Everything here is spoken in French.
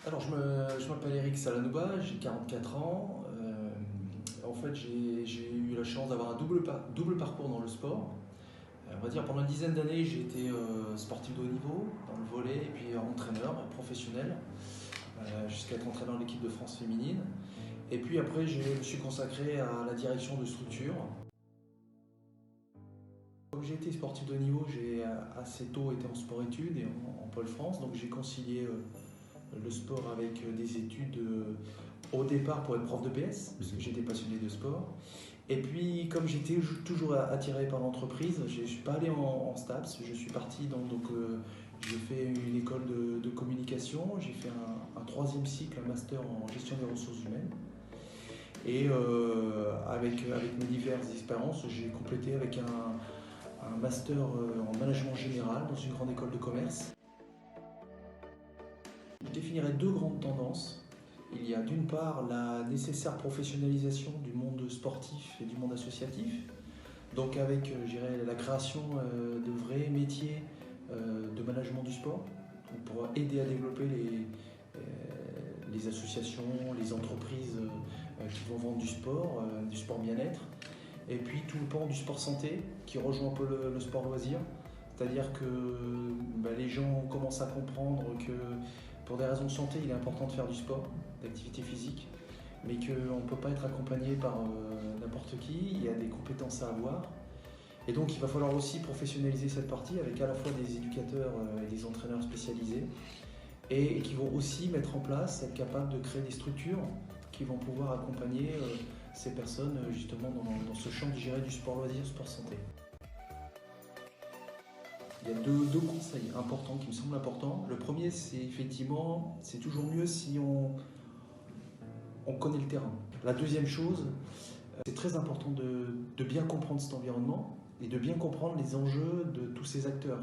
Alors, je m'appelle Eric Salanouba, j'ai 44 ans. En fait, j'ai eu la chance d'avoir un double parcours dans le sport. On va dire pendant une dizaine d'années, j'ai été sportif de haut niveau dans le volley et puis entraîneur professionnel jusqu'à être entraîneur de l'équipe de France féminine. Et puis après, je me suis consacré à la direction de structure. Comme j'ai été sportif de haut niveau, j'ai assez tôt été en sport-études et en pôle France, donc j'ai concilié le sport avec des études au départ pour être prof de PS, parce que j'étais passionné de sport. Et puis, comme j'étais toujours attiré par l'entreprise, je ne suis pas allé en STAPS, je suis parti j'ai fait une école de communication, j'ai fait un troisième cycle, un master en gestion des ressources humaines. Et avec mes diverses expériences, j'ai complété avec un master en management général dans une grande école de commerce. Je définirais deux grandes tendances. Il y a d'une part la nécessaire professionnalisation du monde sportif et du monde associatif, donc avec la création de vrais métiers de management du sport, pour aider à développer les associations, les entreprises qui vont vendre du sport bien-être, et puis tout le pan du sport santé qui rejoint un peu le sport loisir, c'est-à-dire que les gens commencent à comprendre que pour des raisons de santé, il est important de faire du sport, d'activité physique, mais qu'on ne peut pas être accompagné par n'importe qui, il y a des compétences à avoir. Et donc il va falloir aussi professionnaliser cette partie avec à la fois des éducateurs et des entraîneurs spécialisés, et qui vont aussi mettre en place, être capables de créer des structures qui vont pouvoir accompagner ces personnes justement dans ce champ du sport loisir, sport santé. Il y a deux conseils importants qui me semblent importants. Le premier, c'est effectivement, c'est toujours mieux si on connaît le terrain. La deuxième chose, c'est très important de bien comprendre cet environnement et de bien comprendre les enjeux de tous ces acteurs.